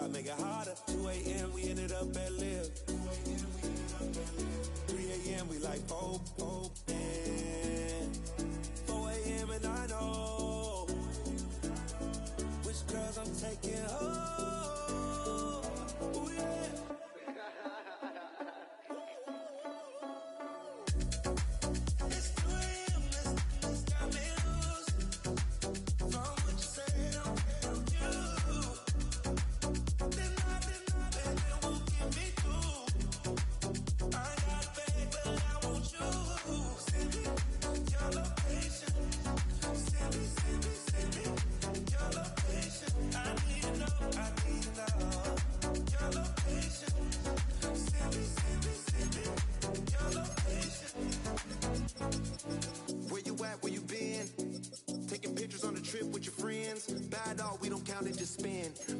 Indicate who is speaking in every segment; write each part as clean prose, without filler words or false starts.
Speaker 1: try to make it harder. 2 a.m. we ended up at Live. 3 a.m. we like Pope, and 4 a.m. and I know which girls I'm taking home. Ooh, yeah.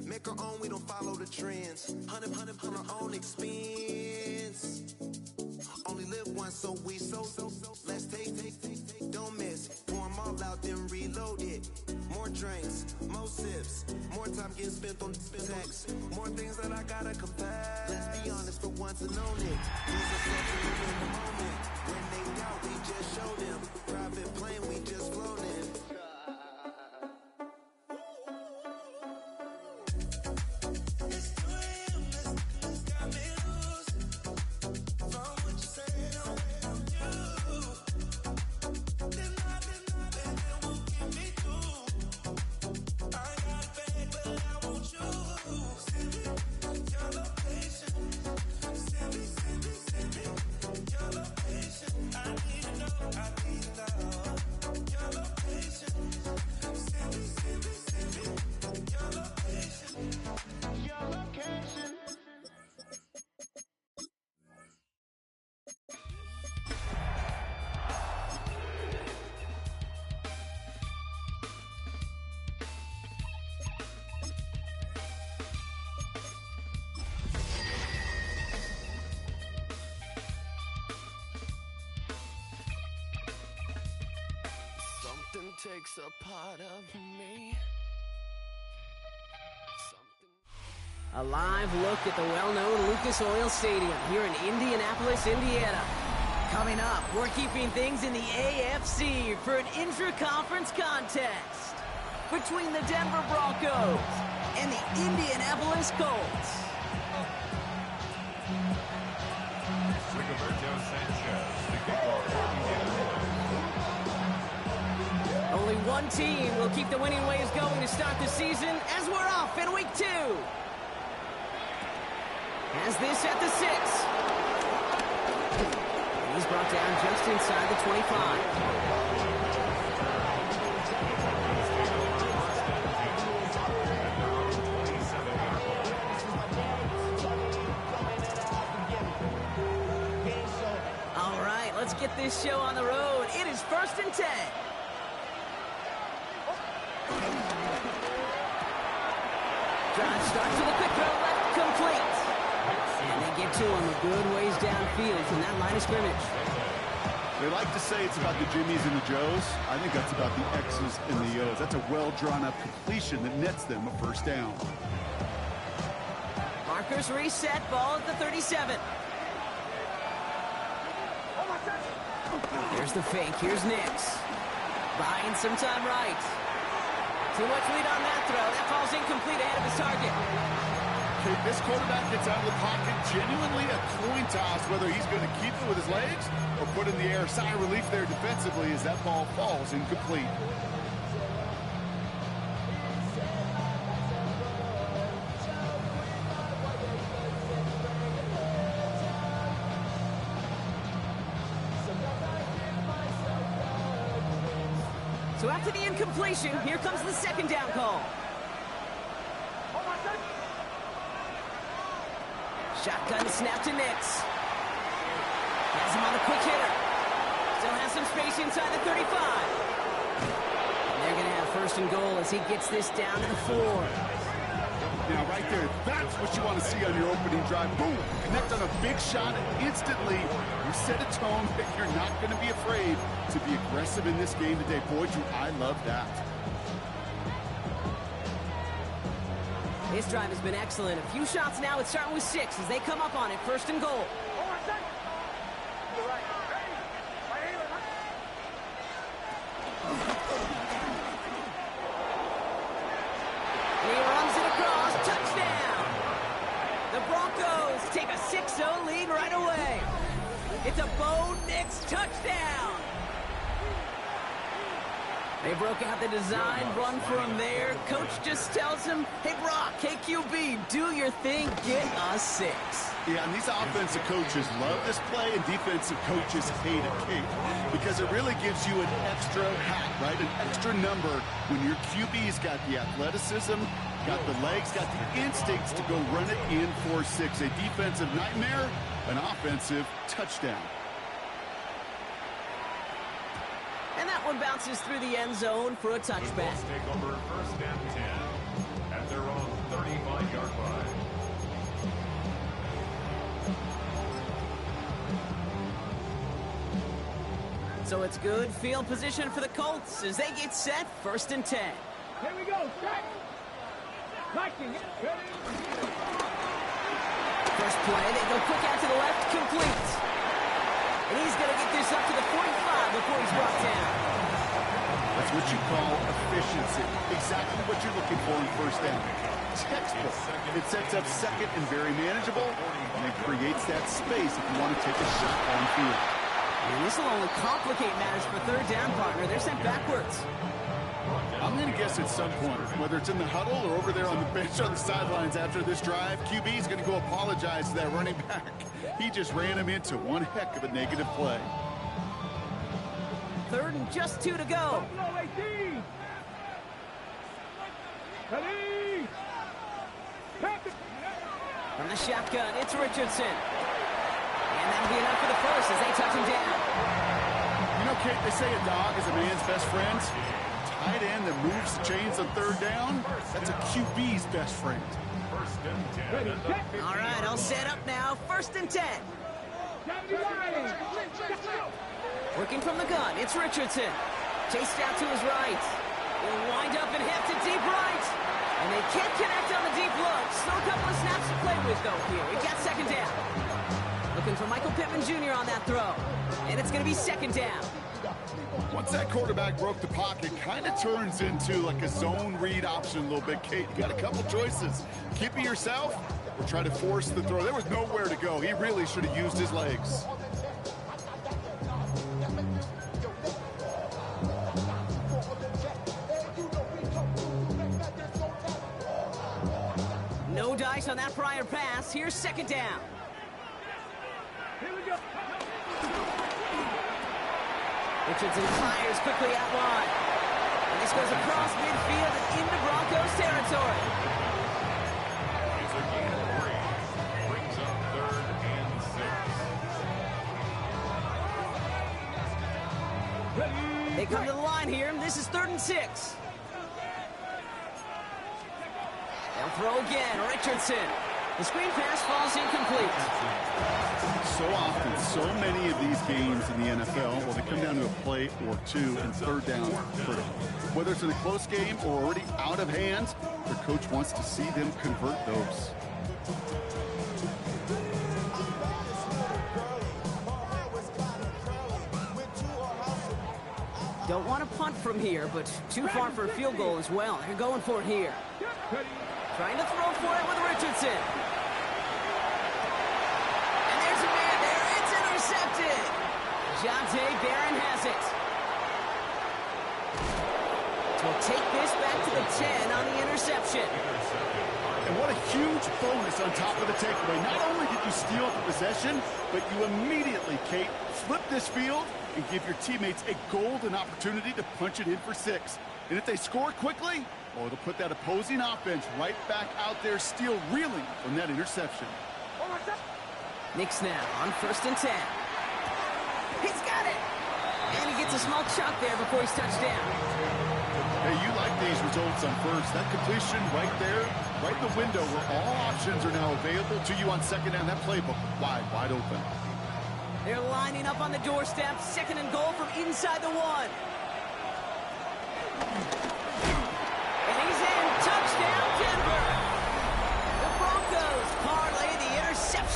Speaker 2: Make our own, we don't follow the trends. 100 on our own expense. Only live once, so we let's take, don't miss. Pour 'em all out, then reload it. More drinks, more sips, more time getting spent on text. More things that I gotta confess. Let's be honest for once and own it. Lose ourselves in the moment. When they doubt, we just show them. Private plane, we just flown in.
Speaker 3: Takes a part of me.
Speaker 4: A live look at the well-known Lucas Oil Stadium here in Indianapolis, Indiana. Coming up, we're keeping things in the AFC for an intra-conference contest between the Denver Broncos and the Indianapolis Colts.
Speaker 5: Rigoberto Sanchez, the kickball for Indianapolis.
Speaker 4: Only one team will keep the winning ways going to start the season as we're off in week 2. Has this at the 6. He's brought down just inside the 25. All right, let's get this show on the road. It is 1st and 10. Drive starts with a quick throw left, complete. And they get to him a good ways downfield from that line of scrimmage.
Speaker 6: They like to say it's about the Jimmies and the Joes. I think that's about the X's and the O's. That's a well-drawn-up completion that nets them a first down.
Speaker 4: Markers reset, ball at the 37. There's the fake, here's Nix. Buying some time right. Too much lead on that throw. That falls incomplete ahead of his target.
Speaker 6: If this quarterback gets out of the pocket, genuinely a coin toss whether he's going to keep it with his legs or put in the air. Sigh of relief there defensively as that ball falls incomplete.
Speaker 4: So after the incompletion, here comes the 2nd down call. Shotgun snap to Nix. Has him on the quick hitter. Still has some space inside the 35. And they're going to have 1st and goal as he gets this down to the 4.
Speaker 6: Now, right there, that's what you want to see on your opening drive. Boom! Connect on a big shot, and instantly you set a tone that you're not going to be afraid to be aggressive in this game today. Boy, do I love that.
Speaker 4: His drive has been excellent. A few shots now. It's starting with 6 as they come up on it. First and goal. And he runs it across. Touchdown! The Broncos take a 6-0 lead right away. It's a Bo Nix touchdown! They broke out the design run for him there. Coach just tells him, hey, Brock, hey, QB, do your thing, get us 6.
Speaker 6: Yeah, and these offensive coaches love this play, and defensive coaches hate it, Kate, because it really gives you an extra hat, right? An extra number when your QB's got the athleticism, got the legs, got the instincts to go run it in for 6. A defensive nightmare, an offensive touchdown.
Speaker 4: And that one bounces through the end zone for a touchback.
Speaker 5: Take over first and 10 at their own 35-yard line.
Speaker 4: So it's good field position for the Colts as they get set. First and 10.
Speaker 7: Here we go. Strike.
Speaker 4: First play, they go quick out to the left, complete. And he's going to get this up to the 45 before he's brought down.
Speaker 6: That's what you call efficiency. Exactly what you're looking for in first down. Textbook. It sets up second and very manageable, and it creates that space if you want to take a shot on field.
Speaker 4: And this will only complicate matters for third down, partner. They're sent backwards.
Speaker 6: I'm going to guess at some point, whether it's in the huddle or over there on the bench on the sidelines after this drive, QB is going to go apologize to that running back. He just ran him into one heck of a negative play.
Speaker 4: Third and just 2 to go. From the shotgun, it's Richardson. And that'll be enough for the first as they touch him down.
Speaker 6: You know, Kate, they say a dog is a man's best friend. Tight end that moves the chains on third down, that's a QB's best friend.
Speaker 5: First and 10.
Speaker 4: All right, all set up now. First and 10. Working from the gun, it's Richardson. Chased out to his right. He'll wind up and hit to deep right. And they can't connect on the deep look. Still a couple of snaps to play with, though, here. He got second down. Looking for Michael Pittman Jr. on that throw. And it's going to be second down.
Speaker 6: Once that quarterback broke the pocket, kind of turns into like a zone read option a little bit, Kate. You got a couple choices. Keep it yourself or try to force the throw. There was nowhere to go. He really should have used his legs.
Speaker 4: No dice on that prior pass. Here's second down.
Speaker 7: Here we go.
Speaker 4: Richardson fires quickly out wide. And this goes across midfield and into Broncos territory.
Speaker 5: It's a gain of 3. Brings up third and 6.
Speaker 4: They come to the line here, and this is 3rd and 6. They'll throw again, Richardson. The screen pass falls incomplete.
Speaker 6: So often, so many of these games in the NFL, well, they come down to a play or two, and third down critical. Whether it's in a close game or already out of hands, their coach wants to see them convert those.
Speaker 4: Don't want to punt from here, but too far for a field goal as well. They're going for it here. Trying to throw for it with Richardson. And there's a man there. It's intercepted. Jonte Barron has it. So we'll take this back to the 10 on the interception.
Speaker 6: And what a huge bonus on top of the takeaway. Not only did you steal the possession, but you immediately, Kate, flip this field and give your teammates a golden opportunity to punch it in for 6. And if they score quickly, oh, it'll put that opposing offense right back out there, still reeling from that interception.
Speaker 4: Nix now on 1st and 10. He's got it. And he gets a small chunk there before he's touched down.
Speaker 6: Hey, you like these results on first. That completion right there, right in the window where all options are now available to you on second down. That playbook wide open.
Speaker 4: They're lining up on the doorstep. 2nd and goal from inside the 1. And he's in. Touchdown, Denver.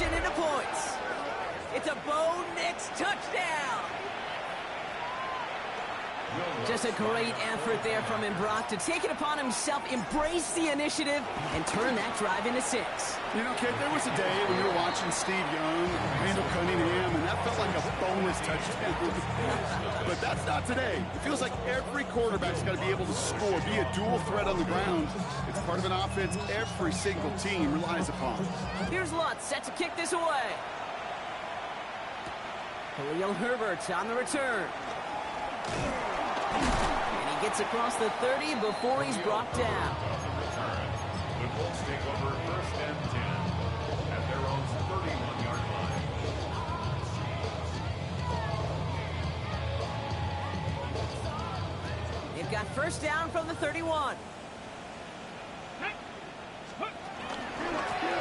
Speaker 4: transition into points. It's a Bo Nix touchdown. Just a great effort there from him, Brock, to take it upon himself, embrace the initiative, and turn that drive into 6.
Speaker 6: You know, Kate, there was a day when you were watching Steve Young, Randall Cunningham, and that felt like a bonus touchdown. But that's not today. It feels like every quarterback's got to be able to score, be a dual threat on the ground. It's part of an offense every single team relies upon.
Speaker 4: Here's Lutz set to kick this away. Khalil Herbert on the return. And he gets across the 30 before he's brought down.
Speaker 5: The Colts take over 1st and 10 at their own 31-yard line.
Speaker 4: They've got 1st down from the 31.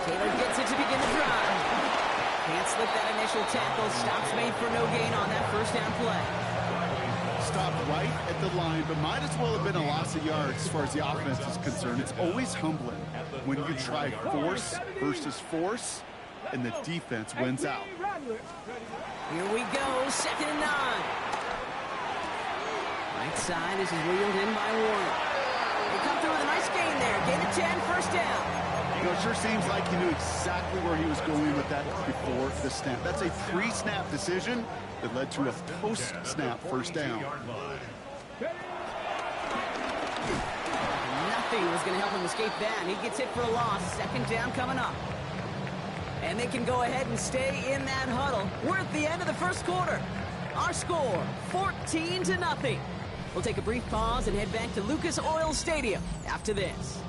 Speaker 4: Taylor gets it to begin the drive. Can't slip that initial tackle. Stops made for no gain on that 1st down play.
Speaker 6: Stopped right at the line, but might as well have been a loss of yards as far as the offense is concerned. It's always humbling when you try force versus force, and the defense wins out.
Speaker 4: Here we go, 2nd and 9. Right side, this is wheeled in by Warner. They come through with a nice gain there. Gain of 10, 1st down.
Speaker 6: You know, it sure seems like he knew exactly where he was going with that before the snap. That's a pre-snap decision that led to a post-snap 1st down.
Speaker 4: Nothing was going to help him escape that. He gets hit for a loss. 2nd down coming up. And they can go ahead and stay in that huddle. We're at the end of the 1st quarter. Our score, 14-0. We'll take a brief pause and head back to Lucas Oil Stadium after this.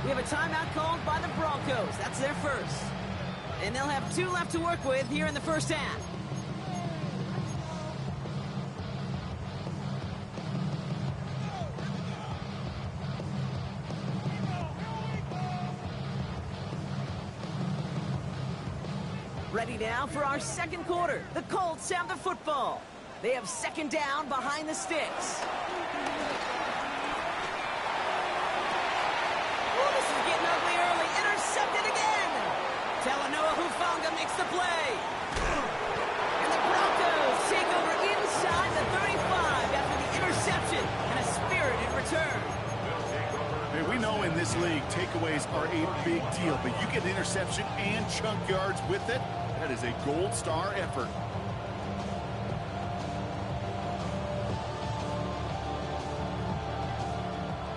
Speaker 4: We have a timeout called by the Broncos. That's their 1st. And they'll have 2 left to work with here in the 1st half. Ready now for our 2nd quarter. The Colts have the football. They have 2nd down behind the sticks. Oh, this is getting ugly early. Intercepted again. Talanoa Hufanga makes the play. And the Broncos take over inside the 35 after the interception and a spirited return.
Speaker 6: Hey, we know in this league, takeaways are a big deal, but you get an interception and chunk yards with it, that is a gold star effort.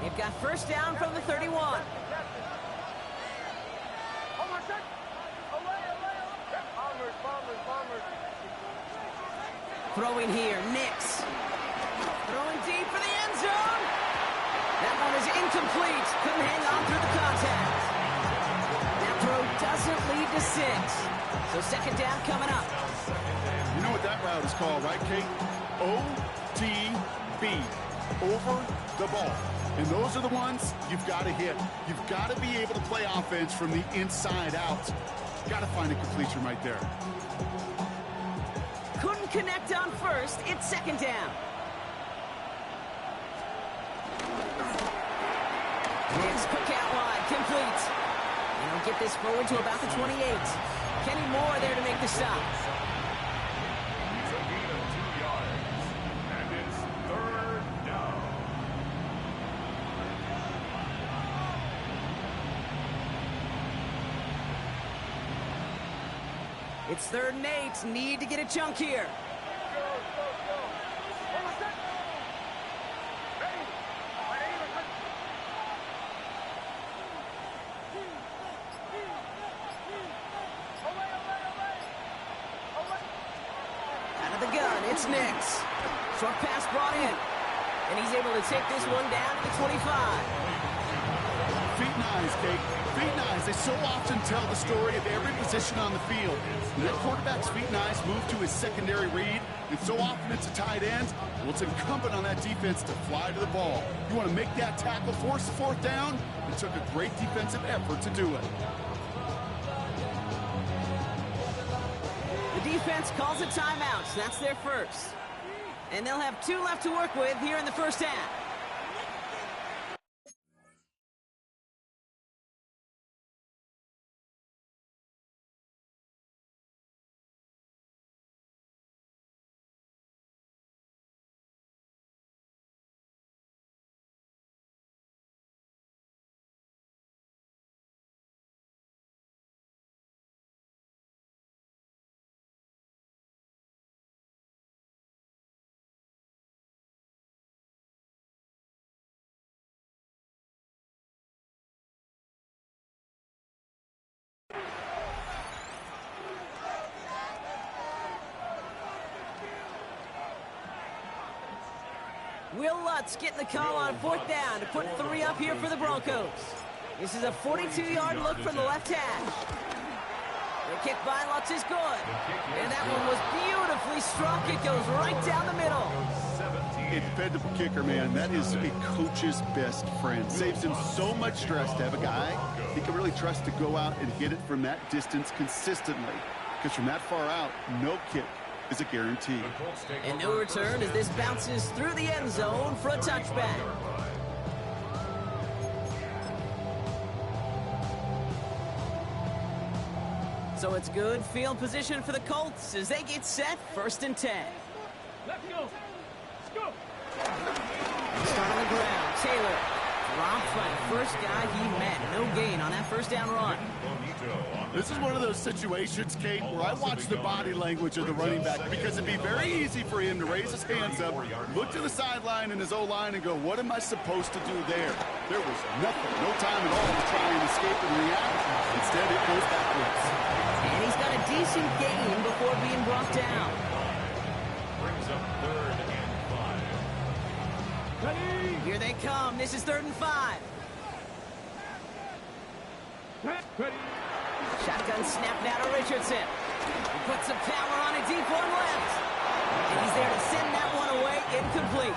Speaker 4: They've got 1st down from the 31. Throwing here, Nix. Throwing deep for the end zone. That one is incomplete. Couldn't hang on through the contact. That throw doesn't lead to 6. So 2nd down coming up.
Speaker 6: You know what that route is called, right, Kate? OTB, over the ball. And those are the ones you've got to hit. You've got to be able to play offense from the inside out. Got to find a completion right there.
Speaker 4: Couldn't connect on 1st. It's 2nd down. Nix quick out wide, complete. And he'll get this forward to about the 28. Kenny Moore there to make the stop.
Speaker 5: He's a gain of 2 yards, and it's 3rd down.
Speaker 4: It's 3rd and 8. Need to get a chunk here. Out of the gun, it's Nix. Short pass brought in. And he's able to take this one down to the 25.
Speaker 6: Feet and eyes, Kate. Feet and eyes. They so often tell the story of every position on the field. When that quarterback's feet and eyes move to his secondary read, and so often it's a tight end, well, it's incumbent on that defense to fly to the ball. You want to make that tackle, force the 4th down. It took a great defensive effort to do it.
Speaker 4: The defense calls a timeout. That's their 1st. And they'll have 2 left to work with here in the 1st half. Will Lutz getting the call on 4th down to put 3 up here for the Broncos. This is a 42-yard look from the left hash. The kick by Lutz is good. And that one was beautifully struck. It goes right down the middle.
Speaker 6: A dependable kicker, man. That is a coach's best friend. Saves him so much stress to have a guy he can really trust to go out and hit it from that distance consistently. Because from that far out, no kick is a guarantee.
Speaker 4: And no return as this bounces through the end zone for a touchback. So it's good field position for the Colts as they get set 1st and 10.
Speaker 7: Let's go. Let's go.
Speaker 4: Start on the ground. Taylor dropped by the first guy he met. No gain on that 1st down run.
Speaker 6: This is one of those situations, Kate, where I watch the body language of the running back because it'd be very easy for him to raise his hands up, look to the sideline and his O-line and go, what am I supposed to do there? There was nothing, no time at all to try and escape and react. Instead, it goes backwards.
Speaker 4: And he's got a decent gain before being brought down.
Speaker 5: Brings up 3rd and 5.
Speaker 7: Ready.
Speaker 4: Here they come. This is 3rd and 5.
Speaker 7: Ready.
Speaker 4: Shotgun snap now to Richardson. He puts some power on it deep one left. And he's there to send that one away incomplete.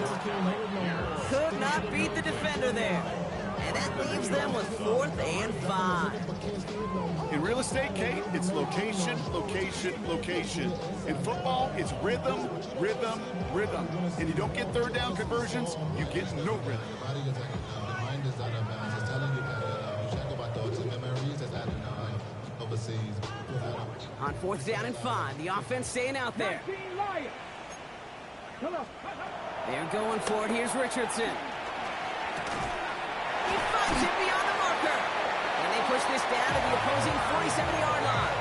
Speaker 4: Could not beat the defender there. And that leaves them with 4th and 5.
Speaker 6: In real estate, Kate, it's location, location, location. In football, it's rhythm, rhythm, rhythm. And you don't get 3rd down conversions, you get no rhythm.
Speaker 4: On 4th down and 5, the offense staying out there. They're going for it. Here's Richardson. He finds it beyond the marker. And they push this down to the opposing 47-yard line.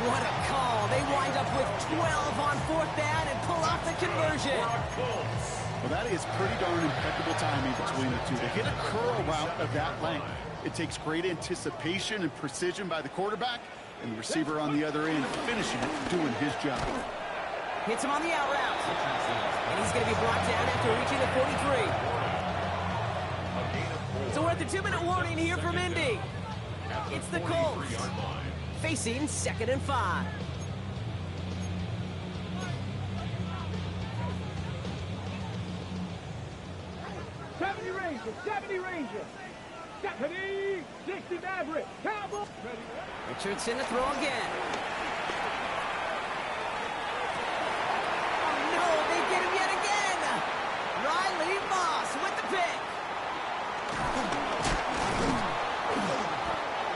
Speaker 4: What a call. They wind up with 12 on 4th down and pull off the conversion.
Speaker 6: Well, that is pretty darn impeccable timing between the two. To hit a curl route of that length, it takes great anticipation and precision by the quarterback, and the receiver on the other end finishing it, doing his job.
Speaker 4: Hits him on the out route. And he's going to be brought down after reaching the 43. So we're at the 2-minute warning here from Indy. It's the Colts facing 2nd and 5.
Speaker 7: Ranger. Deputy 60 Maverick. Cowboy.
Speaker 4: Richardson to throw again. Oh no, they get him yet again. Riley Moss with the pick.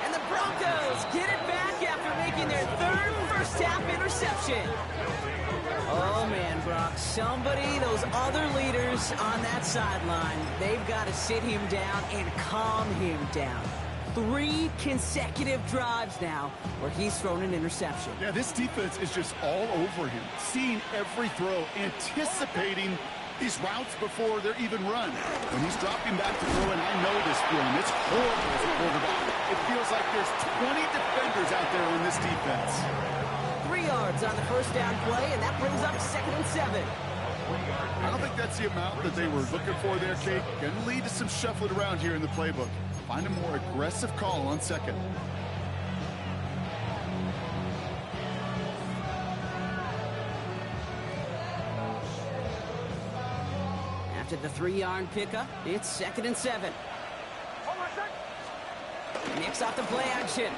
Speaker 4: And the Broncos get it back after making their 3rd first-half interception. Oh, man, Brock, somebody, those other leaders on that sideline, they've got to sit him down and calm him down. 3 consecutive drives now where he's thrown an interception.
Speaker 6: Yeah, this defense is just all over him, seeing every throw, anticipating these routes before they're even run. When he's dropping back to throw, and I know this feeling, it's horrible as a quarterback. It feels like there's 20 defenders out there on this defense.
Speaker 4: 3 yards on the first down play, and that brings up 2nd and 7.
Speaker 6: I don't think that's the amount that they were looking for there, Kate. Going to lead to some shuffling around here in the playbook. Find a more aggressive call on 2nd.
Speaker 4: After the 3-yard pickup, it's 2nd and 7. Knicks off the play action.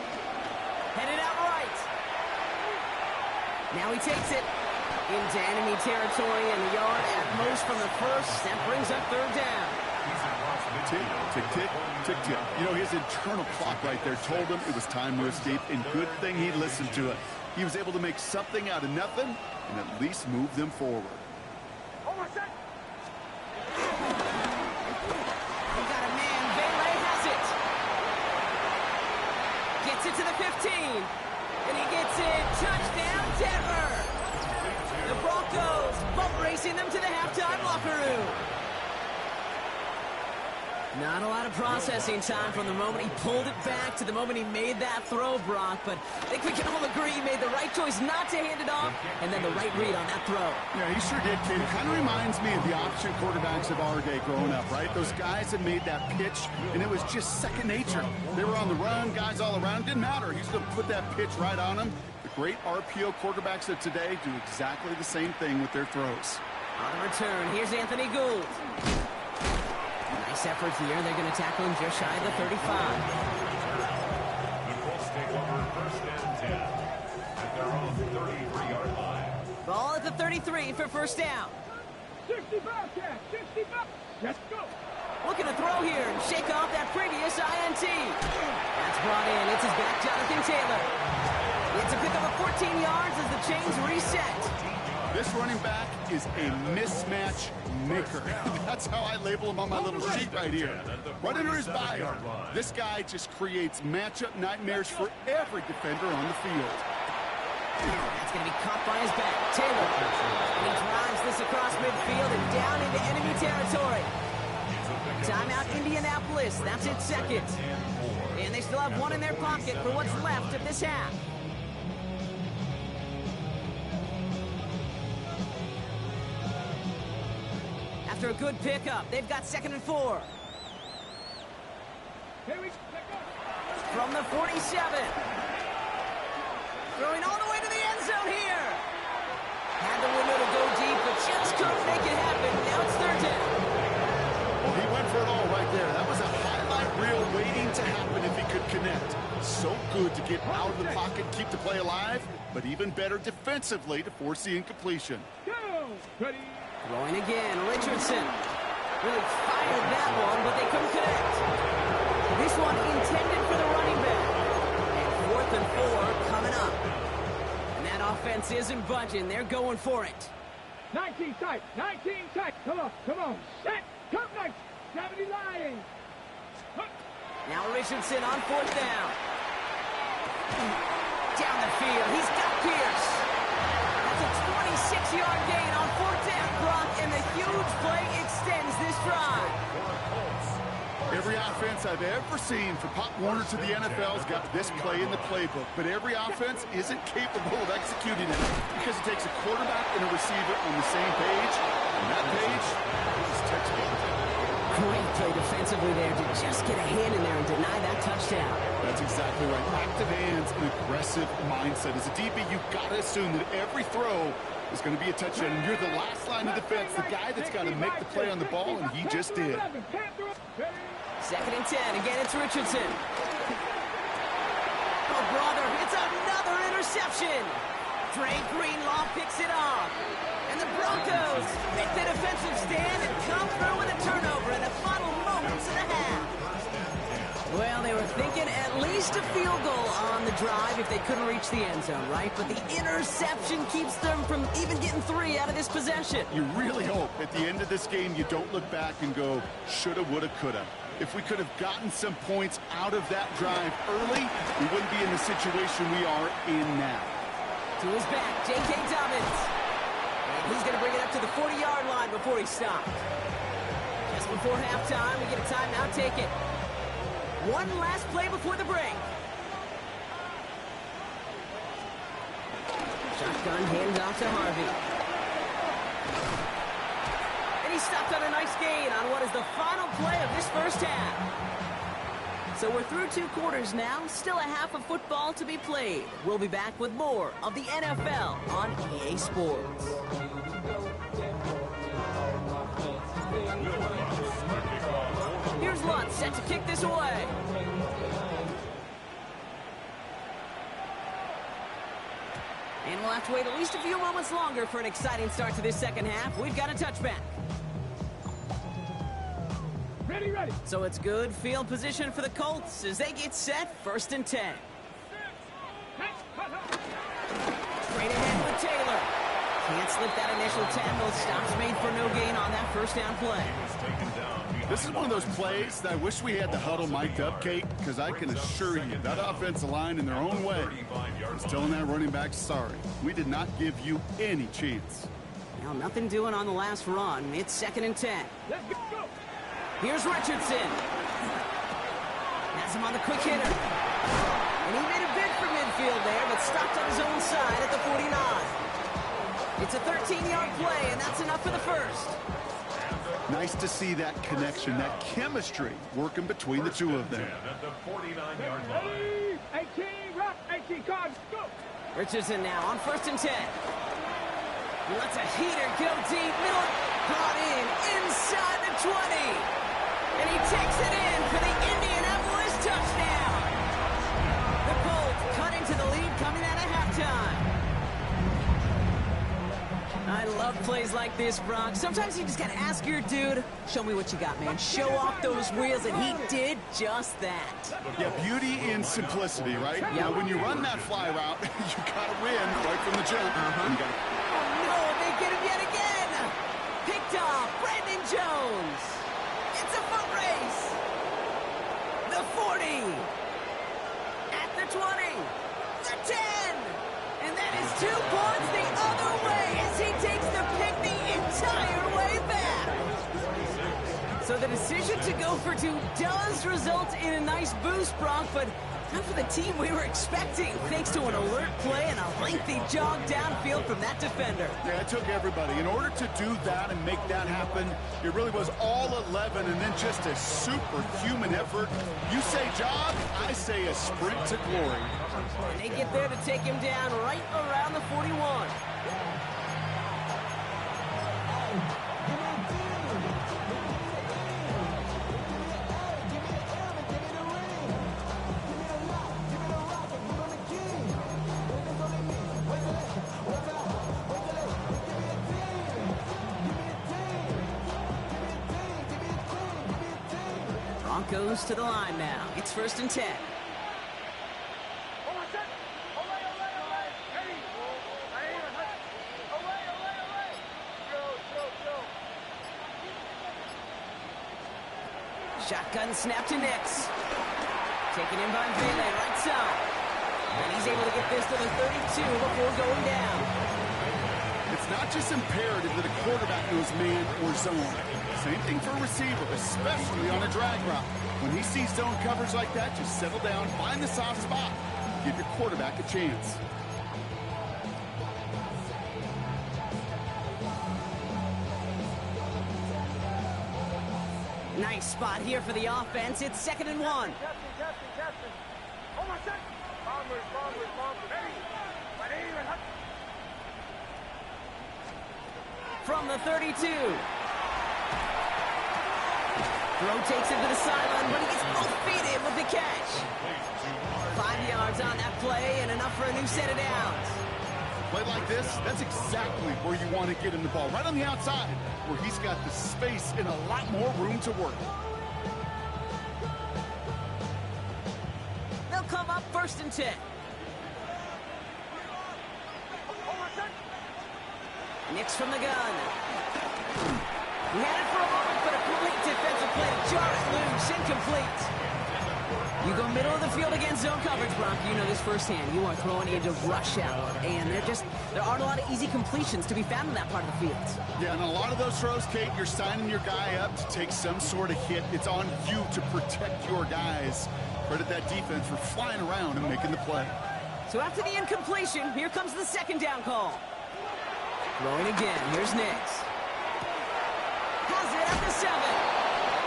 Speaker 4: Headed out right. Now he takes it into enemy territory and a yard at most from the first. That brings up 3rd down.
Speaker 6: Tick, tick, tick, tick, tick. You know, his internal clock right there told him it was time to escape, and good thing he listened to it. He was able to make something out of nothing and at least move them forward.
Speaker 4: He got a man. Bailey has it. Gets it to the 15. And he gets it. Touchdown, Denver. The Broncos bump racing them to the halftime locker room. Not a lot of processing time from the moment he pulled it back to the moment he made that throw, Brock. But I think we can all agree he made the right choice not to hand it off, and then the right read on that throw.
Speaker 6: Yeah, he sure did, kid. Kind of reminds me of the option quarterbacks of our day growing up, right? Those guys that made that pitch, and it was just second nature. They were on the run, guys all around. Didn't matter. He's going to put that pitch right on them. The great RPO quarterbacks of today do exactly the same thing with their throws.
Speaker 4: On the return, here's Anthony Gould. Nice effort here. They're going to tackle him just shy of the 35.
Speaker 5: The Colts take over first and 10 at their own 33-yard line.
Speaker 4: Ball at the 33 for first down.
Speaker 7: 65, Cat. 65. Let's go.
Speaker 4: Looking to throw here and shake off that previous INT. That's brought in. It's his back, Jonathan Taylor. It's a pickup of 14 yards as the chains reset.
Speaker 6: This running back is a mismatch maker. That's how I label him on my little sheet right here. Right under his bio. This guy just creates matchup nightmares for every defender on the field.
Speaker 4: That's going to be caught by his back. Taylor. And he drives this across midfield and down into enemy territory. Timeout Indianapolis. That's its second. And they still have one in their pocket for what's left of this half. After a good pickup, they've got 2nd and 4.
Speaker 7: Here we go.
Speaker 4: From the 47. Throwing all the way to the end zone here. Had the window to go deep, but just couldn't make it happen. Now it's 3rd down.
Speaker 6: Well, he went for it all right there. That was a highlight reel waiting to happen if he could connect. So good to get out of the pocket, keep the play alive, but even better defensively to force the incompletion.
Speaker 7: Go. Ready.
Speaker 4: Throwing again, Richardson. Really fired that one, but they couldn't connect. This one intended for the running back. And 4th and 4 coming up. And that offense isn't budging. They're going for it.
Speaker 7: 19 tight. 19 tight. Come on. Come on. Set. Come next. 70 line.
Speaker 4: Now Richardson on 4th down. Down the field. He's got Pierce. That's a 26-yard gain on 4th down, Brock, and the huge play extends this drive.
Speaker 6: Every offense I've ever seen from Pop Warner to the NFL's got this play in the playbook, but every offense isn't capable of executing it because it takes a quarterback and a receiver on the same page, and that page is textbook.
Speaker 4: Great play defensively there to just get a hand in there and deny that touchdown.
Speaker 6: That's exactly right. Active hands and aggressive mindset. As a DB, you've got to assume that every throw is going to be a touchdown, and you're the last line of defense, the guy that's got to make the play on the ball, and he just did.
Speaker 4: 2nd and 10. Again, it's Richardson. Oh, brother, it's another interception. Dre Greenlaw picks it off. And the Broncos make the defensive stand and come through with a turnover in the final moments of the half. Well, they were thinking at least a field goal on the drive if they couldn't reach the end zone, right? But the interception keeps them from even getting 3 out of this possession.
Speaker 6: You really hope at the end of this game you don't look back and go, shoulda, woulda, coulda. If we could have gotten some points out of that drive early, we wouldn't be in the situation we are in now.
Speaker 4: To his back, J.K. Dobbins. And he's going to bring it up to the 40-yard line before he stopped. Just before halftime, we get a timeout taken. One last play before the break. Shotgun hands off to Harvey. And he stopped on a nice gain on what is the final play of this first half. So we're through 2 quarters now, still a half of football to be played. We'll be back with more of the NFL on EA Sports. Here's Lutz set to kick this away. And we'll have to wait at least a few moments longer for an exciting start to this second half. We've got a touchback.
Speaker 7: Ready, ready.
Speaker 4: So it's good field position for the Colts as they get set 1st and 10. Straight ahead with Taylor. Can't slip that initial tackle. Stops made for no gain on that first down play.
Speaker 6: This is one of those plays that I wish we had the huddle mic'd up, Kate, because I can assure you that offensive line in their own way is telling that running back, sorry, we did not give you any chance.
Speaker 4: Now nothing doing on the last run. It's 2nd and 10.
Speaker 7: Let's go.
Speaker 4: Here's Richardson. Has him on the quick hitter. And he made a bid for midfield there, but stopped on his own side at the 49. It's a 13-yard play, and that's enough for the first.
Speaker 6: Nice to see that connection, that chemistry working between the two of them.
Speaker 5: At the 49-yard line.
Speaker 7: 18, rock, 18, cards, go.
Speaker 4: Richardson now on 1st and 10. He lets a heater go deep, middle, caught in, inside the 20. And he takes it in for the Indianapolis touchdown. The Colts cut into the lead coming out of halftime. I love plays like this, Brock. Sometimes you just gotta ask your dude, show me what you got, man. Show off those wheels, and he did just that.
Speaker 6: Yeah, beauty in simplicity, right?
Speaker 4: Yep.
Speaker 6: You know, when you run that fly route, you gotta win right from the jump. You gotta...
Speaker 4: Oh, no, they get him yet again. Picked off, Brandon Jones. It's a foot race. The 40. At the 20. The 10. And that is 2 points the other way as he takes the pick the entire way back. So the decision to go for 2 does result in a nice boost, Brock, but not for the team we were expecting, thanks to an alert play and a lengthy jog downfield from that defender.
Speaker 6: Yeah, it took everybody. In order to do that and make that happen, it really was all 11 and then just a superhuman effort. You say jog, I say a sprint to glory.
Speaker 4: And they get there to take him down right around the 41. Broncos to the line now. It's 1st and 10. Shotgun snap to Nix. Taken in by Vele, right side. And he's able to get this to the 32 before going down.
Speaker 6: It's not just imperative that a quarterback knows man or zone. Same thing for a receiver, especially on a drag route. When he sees zone coverage like that, just settle down, find the soft spot, give your quarterback a chance.
Speaker 4: Nice spot here for the offense. It's 2nd and 1. From the 32. Throw takes it to the sideline, but he gets both feet in with the catch. 5 yards on that play and enough for a new set of downs.
Speaker 6: Play like this, that's exactly where you want to get him the ball, right on the outside, where he's got the space and a lot more room to work.
Speaker 4: They'll come up 1st and 10. Nix from the gun. He had it for a moment, but a complete defensive play to jar it loose, incomplete. You go middle of the field against zone coverage, Brock. You know this firsthand. You are throwing into rush hour, and there aren't a lot of easy completions to be found in that part of the field.
Speaker 6: Yeah, and a lot of those throws, Kate, you're signing your guy up to take some sort of hit. It's on you to protect your guys. Credit that defense for flying around and making the play.
Speaker 4: So after the incompletion, here comes the 2nd down call. Throwing again. Here's Nix. Has it at the 7.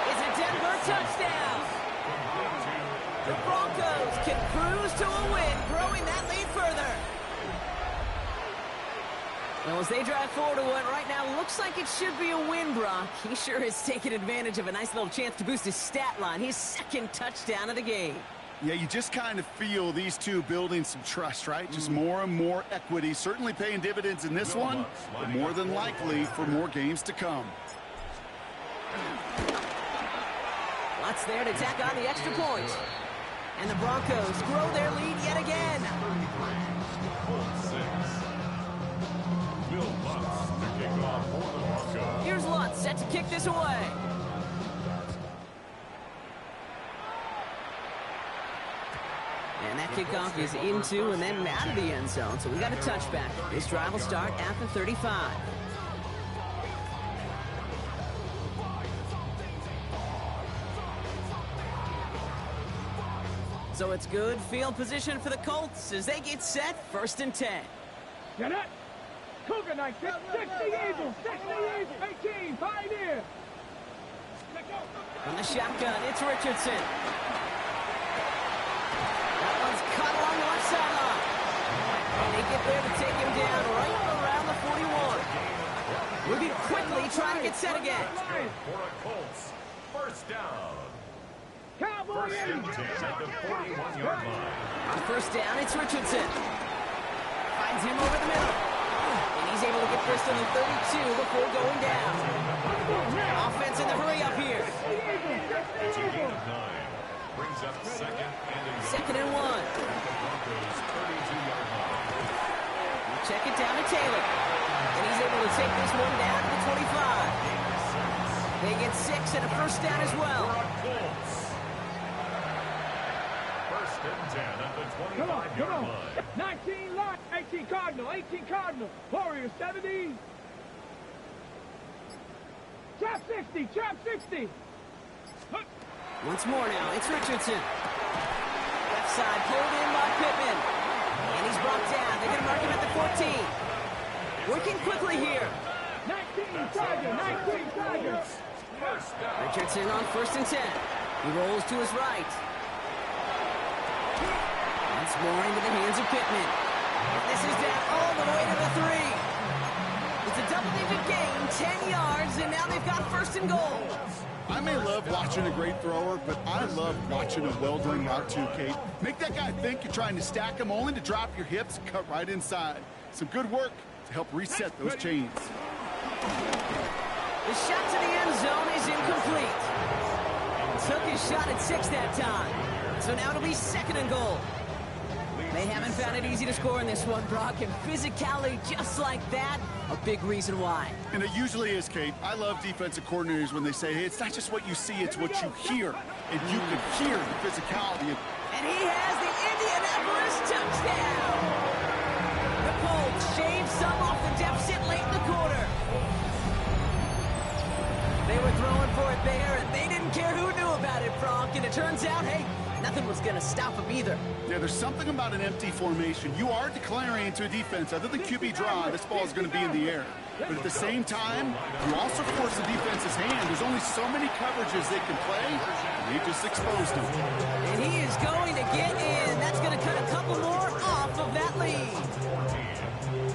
Speaker 4: It's a Denver touchdown. The Broncos can cruise to a win, growing that lead further. Well, as they drive forward to what right now looks like it should be a win, Brock. He sure is taking advantage of a nice little chance to boost his stat line. His 2nd touchdown of the game.
Speaker 6: Yeah, you just kind of feel these two building some trust, right? Just more and more equity. Certainly paying dividends in this one, but more than likely for more games to come.
Speaker 4: Lots there to tack on the extra point. And the Broncos grow their lead yet again.
Speaker 5: Will Lutz to kick off for the Broncos.
Speaker 4: Here's Lutz set to kick this away. And that kickoff is into and then out of the end zone. So we got a touchback. This drive will start at the 35. So it's good field position for the Colts as they get set, 1st and 10.
Speaker 7: Get it. Cougar Knights, 60 Eagles, 18, Pioneer.
Speaker 4: From the shotgun, it's Richardson. That one's caught along the left sideline. And they get there to take him down right around the 41. Moving quickly, trying to get set again.
Speaker 5: For a Colts, 1st down.
Speaker 7: Cowboy
Speaker 5: 1st and 10 at the 41-yard line.
Speaker 4: On 1st down, it's Richardson. Finds him over the middle. And he's able to get this to the 32 before going down. Offense in the hurry up here.
Speaker 5: It's a gain of 9. Brings up 2nd and
Speaker 4: 2nd and 1.
Speaker 5: Broncos 32-yard line.
Speaker 4: Check it down to Taylor. And he's able to take this one down to the 25. They get 6 and a 1st down as well.
Speaker 5: Colts. 1st and 10 at the 25-yard line.
Speaker 7: 19 Lot, 18 Cardinal. Warriors 70. Trap 60.
Speaker 4: Once more now, it's Richardson. Left side pulled in by Pittman. And he's brought down. They're going to mark him at the 14. Working quickly here.
Speaker 7: 19 Tiger.
Speaker 4: Richardson on 1st and 10. He rolls to his right. Once more into the hands of Pittman. And this is down all the way to the 3. It's a double-digit gain, 10 yards, and now they've got 1st and goal.
Speaker 6: I may love watching a great thrower, but I love watching a well-done route too, Kate. Make that guy think you're trying to stack him only to drop your hips and cut right inside. Some good work to help reset those chains.
Speaker 4: The shot to the end zone is incomplete. Took his shot at 6 that time. So now it'll be 2nd and goal. They haven't found it easy to score in this one, Brock, and physicality just like that, a big reason why.
Speaker 6: And it usually is, Kate. I love defensive coordinators when they say, hey, it's not just what you see, it's what you hear. And you can hear the physicality.
Speaker 4: And he has the Indianapolis touchdown. The Colts shave some off the deficit late in the quarter. They were throwing for it there, and they didn't care who knew about it, Brock. And it turns out, hey, nothing was going to stop them either.
Speaker 6: Yeah, there's something about an empty formation. You are declaring to a defense, other than QB draw, this ball is going to be in the air. But at the same time, you also force the defense's hand. There's only so many coverages they can play, and they just exposed them.
Speaker 4: And he is going to get in. That's going to cut a couple more off of that lead.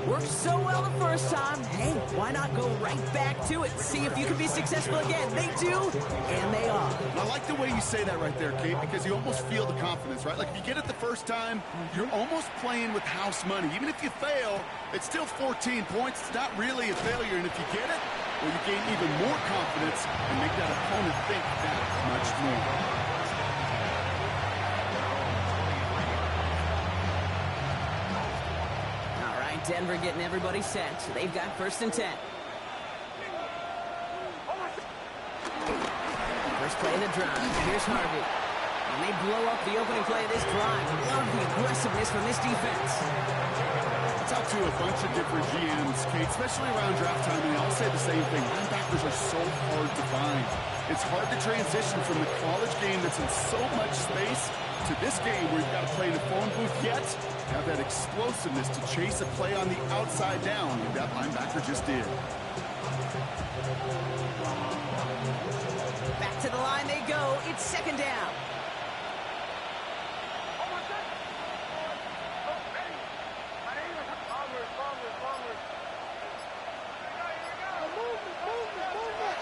Speaker 4: Worked so well the first time. Hey, why not go right back to it? See if you can be successful again. They do, and they are.
Speaker 6: I like the way you say that right there, Kate, because you almost feel the confidence, right? Like if you get it the first time, you're almost playing with house money. Even if you fail, it's still 14 points. It's not really a failure, and if you get it, well, you gain even more confidence and make that opponent think that much more.
Speaker 4: Denver getting everybody set. They've got 1st and 10. First play of the drive. Here's Harvey. And they blow up the opening play of this drive. Love the aggressiveness from this defense.
Speaker 6: I talked to a bunch of different GMs, Kate, especially around draft time, and they all say the same thing. Linebackers are so hard to find. It's hard to transition from the college game that's in so much space to this game where you've got to play in a phone booth, yet have that explosiveness to chase a play on the outside down, and that linebacker just did.
Speaker 4: Back to the line they go. It's 2nd down.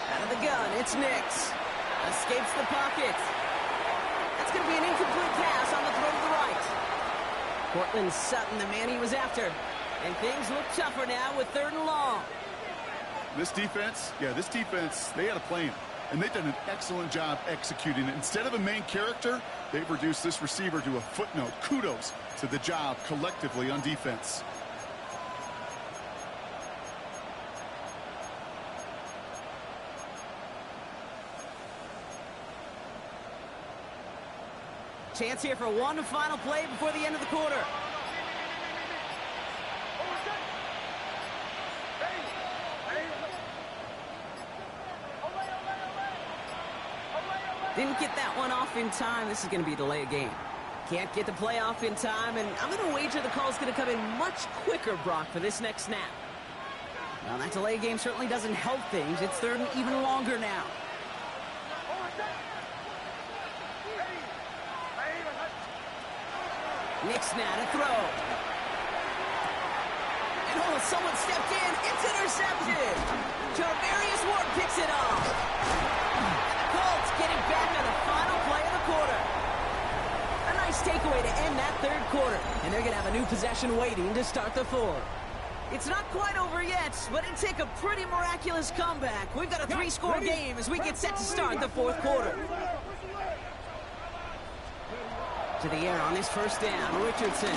Speaker 4: Out of the gun, it's Nix. Escapes the pocket. That's going to be an incomplete pass on the throw to the right. Cortland Sutton, the man he was after. And things look tougher now with 3rd and long.
Speaker 6: This defense, they had a plan. And they've done an excellent job executing it. Instead of a main character, they've reduced this receiver to a footnote. Kudos to the job collectively on defense.
Speaker 4: Chance here for one final play before the end of the quarter. Didn't get that one off in time. This is going to be a delay of game. Can't get the play off in time, and I'm going to wager the call's going to come in much quicker, Brock, for this next snap. Well, that delay game certainly doesn't help things. It's third and even longer now. Nick's now to throw. And oh, someone stepped in. It's intercepted. Jarvarius Ward picks it off. And the Colts getting back on the final play of the quarter. A nice takeaway to end that third quarter. And they're going to have a new possession waiting to start the fourth. It's not quite over yet, but it'd take a pretty miraculous comeback. We've got a 3-score game as we get set to start the fourth quarter. To the air on this first down, Richardson.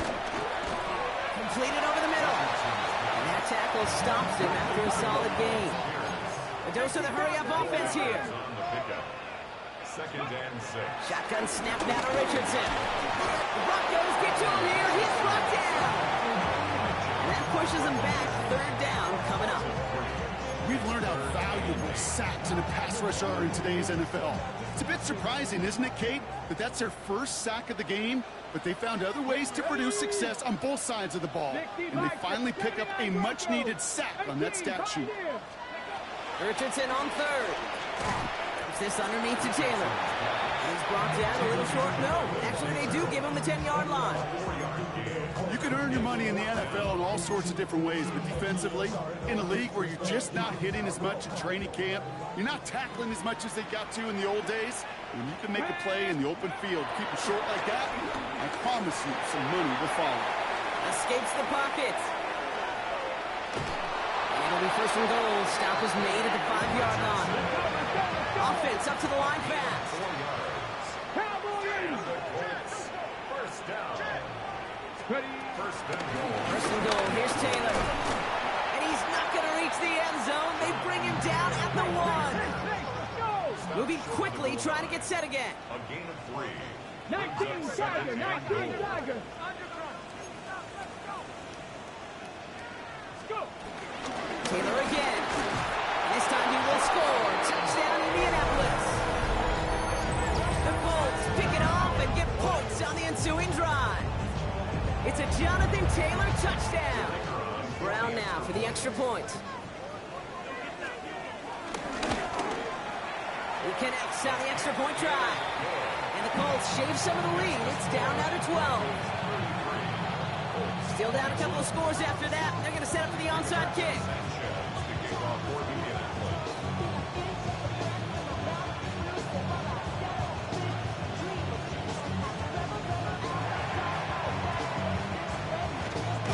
Speaker 4: Completed over the middle. And that tackle stops him after a solid gain. A dose of the hurry-up offense here.
Speaker 5: Second and 6.
Speaker 4: Shotgun snap now to Richardson. The Broncos get to him here. He's brought down. And that pushes him back. Third down coming up.
Speaker 6: We've learned how valuable sacks in a pass rush are in today's NFL. It's a bit surprising, isn't it, Kate, that that's their first sack of the game, but they found other ways to produce success on both sides of the ball, and they finally pick up a much-needed sack on that stat sheet.
Speaker 4: Richardson on third. Drops this underneath to Taylor. He's brought down a little short. No, actually they do give him the 10-yard line.
Speaker 6: You can earn your money in the NFL in all sorts of different ways, but defensively, in a league where you're just not hitting as much at training camp, you're not tackling as much as they got to in the old days, when you can make a play in the open field, keep it short like that, I promise you some money will follow.
Speaker 4: Escapes the pocket. And it'll be first and goal. Stop is made at the 5-yard line. Offense up to the line fast.
Speaker 5: First down.
Speaker 7: Ready.
Speaker 5: First and goal.
Speaker 4: First and goal. Here's Taylor. And he's not going to reach the end zone. They bring him down at the 1. Moving quickly, trying to get set again.
Speaker 5: A gain of 3.
Speaker 7: 19 Tiger, 19 Tiger.
Speaker 4: Taylor again. This time he will score. Touchdown, Indianapolis. The Colts pick it off and get points on the ensuing drive. It's a Jonathan Taylor touchdown. Brown now for the extra point. He connects on the extra point try. And the Colts shave some of the lead. It's down now to 12. Still down a couple of scores after that. They're going to set up for the onside kick.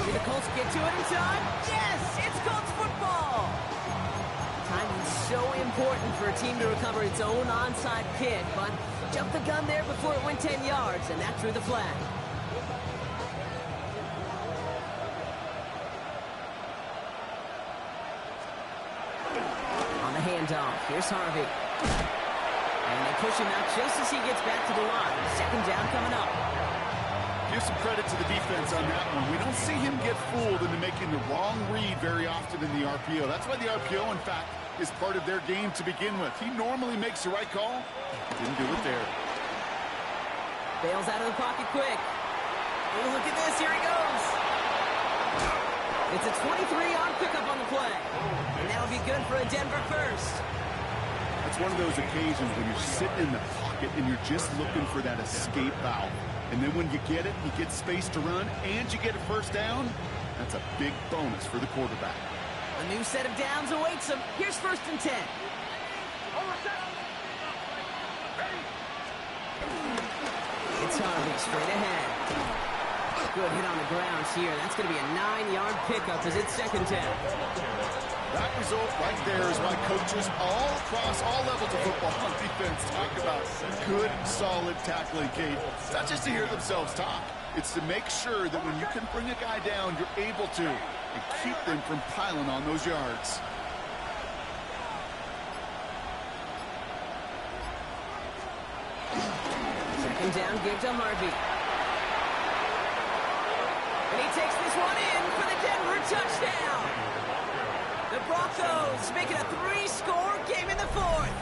Speaker 4: Did the Colts get to it in time? Yes! It's Colts football! Timing's so important for a team to recover its own onside kick, but jumped the gun there before it went 10 yards, and that drew the flag. On the handoff, here's Harvey. And they push him out just as he gets back to the line. Second down coming up.
Speaker 6: Give some credit to the defense on that one. We don't see him get fooled into making the wrong read very often in the RPO. That's why the RPO, in fact, is part of their game to begin with. He normally makes the right call. Didn't do it there.
Speaker 4: Bails out of the pocket quick. Oh, look at this. Here he goes. It's a 23-yard pickup on the play. And that'll be good for a Denver first.
Speaker 6: It's one of those occasions when you're sitting in the pocket and you're just looking for that escape valve. And then when you get it, you get space to run, and you get a first down. That's a big bonus for the quarterback.
Speaker 4: A new set of downs awaits him. Here's first and 10. It's Harvey straight ahead. Good hit on the ground here. That's going to be a 9-yard pickup as it's second down.
Speaker 6: That result right there is why coaches all across all levels of football on defense talk about good, solid tackling, Kate. It's not just to hear themselves talk. It's to make sure that when you can bring a guy down, you're able to, and keep them from piling on those yards.
Speaker 4: Second down, give to Harvey. And he takes this one in for the Denver touchdown. The Broncos make it a 3-score game in the fourth.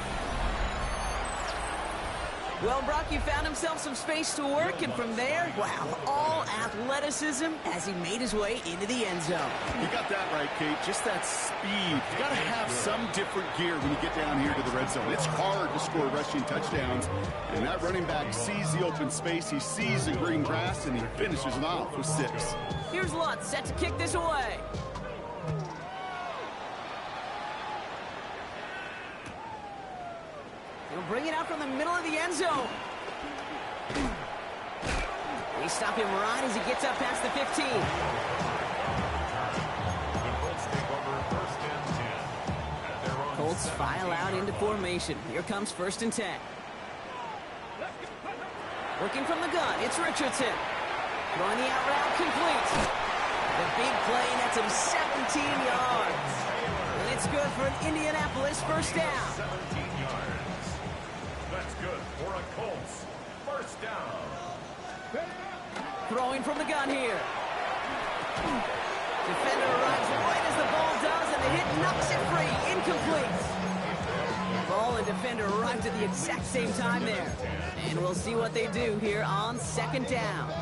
Speaker 4: Well, Brock, you found himself some space to work, and from there, wow, all athleticism as he made his way into the end zone.
Speaker 6: You got that right, Kate. Just that speed. You got to have some different gear when you get down here to the red zone. It's hard to score rushing touchdowns, and that running back sees the open space, he sees the green grass, and he finishes it off with 6.
Speaker 4: Here's Lutz set to kick this away. He'll bring it out from the middle of the end zone. They stop him right as he gets up past the 15.
Speaker 5: The Colts take over 1st and 10. At their own
Speaker 4: Colts file out into formation. Here comes 1st and 10. Working from the gun, it's Richardson. Throwing the out route complete. The big play nets him 17 yards. And it's good for an Indianapolis 1st down.
Speaker 5: 17 yards. That's good for a Colts 1st down.
Speaker 4: Throwing from the gun here. Defender arrives right as the ball does, and the hit knocks it free. Incomplete. Ball and defender arrived at the exact same time there. And we'll see what they do here on 2nd down.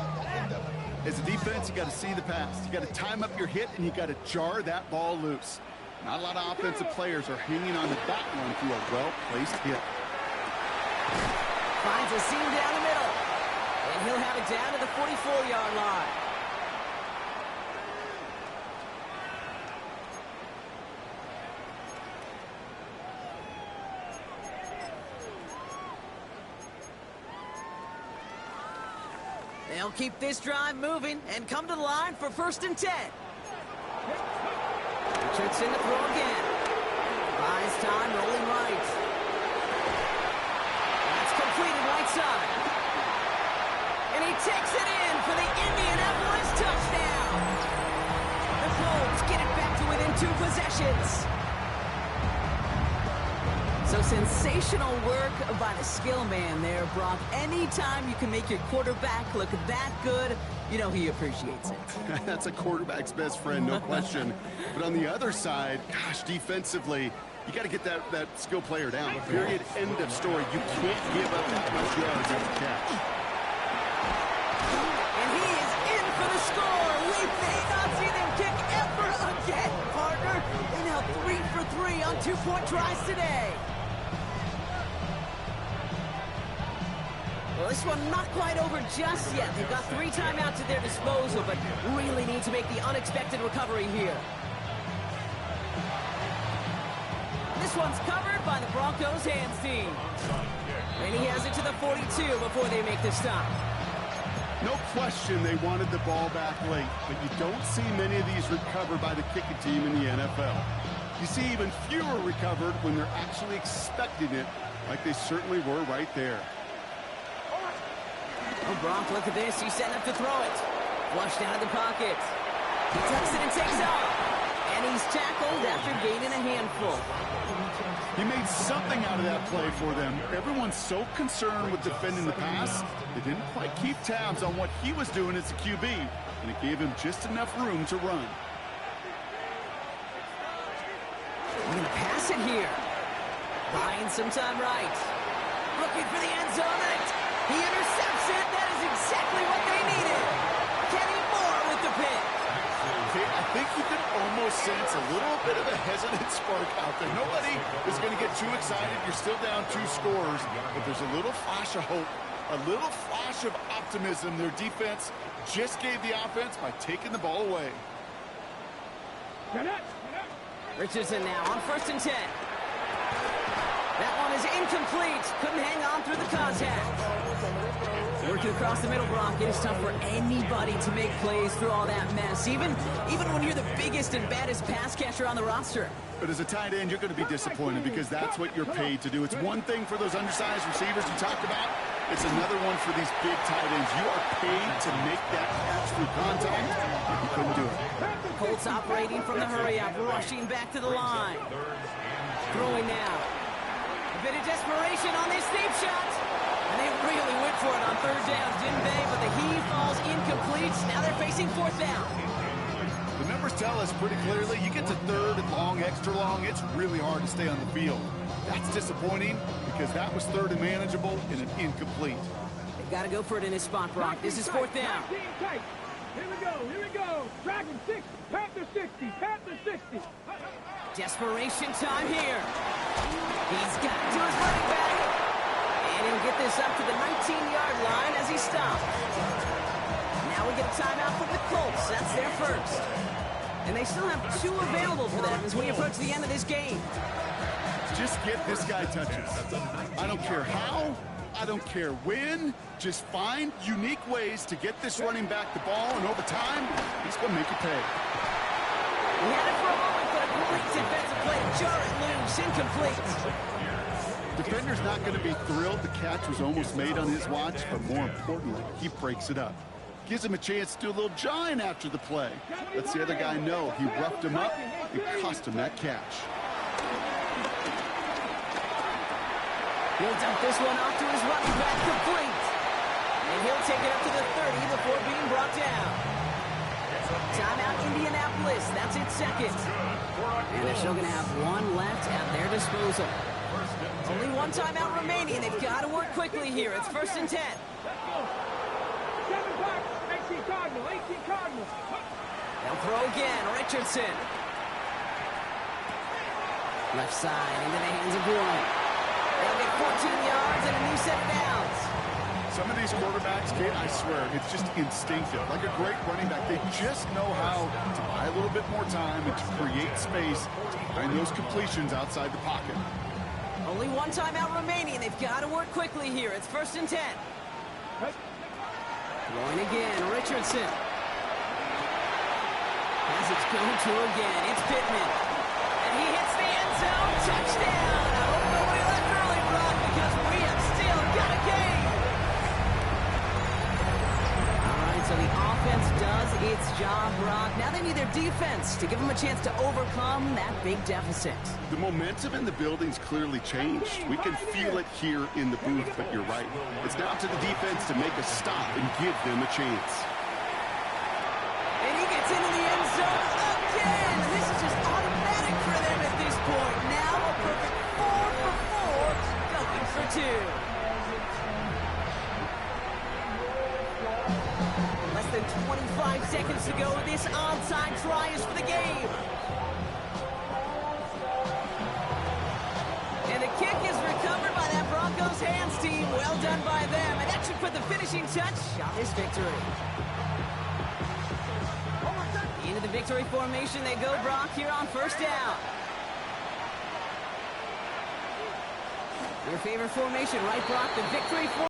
Speaker 6: As a defense, you got to see the pass. You got to time up your hit, and you got to jar that ball loose. Not a lot of offensive players are hanging on to that one through a well-placed hit.
Speaker 4: Finds a seam down the middle. And he'll have it down to the 44-yard line. They'll keep this drive moving and come to the line for 1st and 10. Richardson to throw again. Buys time, rolling right. That's completed right side. And he takes it in for the Indianapolis touchdown. The Colts get it back to within 2 possessions. So sensational work by the skill man there, Brock. Anytime you can make your quarterback look that good, you know he appreciates it.
Speaker 6: That's a quarterback's best friend, no question. But on the other side, gosh, defensively, you got to get that skill player down. Period. End of story. You can't give up that much yards after catch.
Speaker 4: And he is in for the score. We may not see them kick ever again, partner. They now 3 for 3 on 2-point tries today. Well, this one not quite over just yet. They've got 3 timeouts at their disposal, but really need to make the unexpected recovery here. This one's covered by the Broncos hands team. And he has it to the 42 before they make the stop.
Speaker 6: No question they wanted the ball back late, but you don't see many of these recovered by the kicking team in the NFL. You see even fewer recovered when they're actually expecting it, like they certainly were right there.
Speaker 4: Oh, Brock, look at this. He's setting up to throw it. Flushed out of the pocket. He tucks it and takes off. And he's tackled after gaining a handful.
Speaker 6: He made something out of that play for them. Everyone's so concerned with defending the pass, they didn't quite keep tabs on what he was doing as a QB, and it gave him just enough room to run.
Speaker 4: We're going to pass it here. Buying some time right. Looking for the end zone. He intercepts it. That is exactly what they needed. Kenny Moore with the pick.
Speaker 6: I think you can almost sense a little bit of a hesitant spark out there. Nobody is going to get too excited. You're still down 2 scores, but there's a little flash of hope, a little flash of optimism. Their defense just gave the offense by taking the ball away.
Speaker 4: Richardson now on 1st and 10. That one is incomplete. Couldn't hang on through the contact. Working across the middle, Brock. It is tough for anybody to make plays through all that mess, even when you're the biggest and baddest pass catcher on the roster.
Speaker 6: But as a tight end, you're going to be disappointed because that's what you're paid to do. It's one thing for those undersized receivers you talked about. It's another one for these big tight ends. You are paid to make that catch through contact, and you couldn't do it.
Speaker 4: Colts operating from the hurry-up, rushing back to the line. Throwing now. A bit of desperation on this deep shot. And they really went for it on 3rd down, didn't they? But the heave falls incomplete. Now they're facing 4th down.
Speaker 6: The numbers tell us pretty clearly, you get to 3rd and long, extra long, it's really hard to stay on the field. That's disappointing because that was third and manageable and an incomplete.
Speaker 4: They've got to go for it in this spot, Brock. This is fourth down.
Speaker 7: Here we go. Dragon 6, Panther 60, Panther 60.
Speaker 4: Desperation time here. He's got it to his running back. And he'll get this up to the 19-yard line as he stops. Now we get a timeout from the Colts. That's their first. And they still have 2 available for them as we approach the end of this game.
Speaker 6: Just get this guy touches. I don't care how, I don't care when. Just find unique ways to get this running back the ball, and over time, he's going to make you pay.
Speaker 4: He had it for a moment, but a great defensive play to jar it loose, incomplete.
Speaker 6: Defender's not going to be thrilled the catch was almost made on his watch, but more importantly, he breaks it up. Gives him a chance to do a little jawing after the play. Lets the other guy know he roughed him up and cost him that catch.
Speaker 4: He'll dump this one off to his running back, complete. And he'll take it up to the 30 before being brought down. Timeout Indianapolis, that's its second. And they're still going to have 1 left at their disposal. Only 1 timeout remaining. They've got to work quickly here. It's 1st and 10.
Speaker 7: Let's go. 7 back, 18 Cardinal, 18 Cardinal.
Speaker 4: They'll throw again, Richardson. Left side into the hands of Warren. They'll get 14 yards and a new set of downs.
Speaker 6: Some of these quarterbacks, Kate, I swear, it's just instinctive. Like a great running back, they just know how to buy a little bit more time and to create space to find those completions outside the pocket.
Speaker 4: Only 1 timeout remaining. They've got to work quickly here. It's 1st and 10. Throwing again, Richardson. As it's going to again, it's Pittman. And he hits the end zone. Touchdown. I hope nobody left early, Brock, because we have still got a game. All right, so the offense does its job, Brock. Now they need their defense to give them a chance to overcome that big deficit.
Speaker 6: The momentum in the building's clearly changed. We can feel it here in the booth, but you're right. It's now to the defense to make a stop and give them a chance.
Speaker 4: And he gets into the end zone again. This is just automatic for them at this point. Now a perfect 4 for 4, going for 2. Less than 25 seconds to go. This onside try is for the game. And the kick is recovered by that Broncos hands team. Well done by them. And that should put the finishing touch on this victory. Into the victory formation they go, Brock, here on 1st down. Your favorite formation, right, Brock? The victory formation.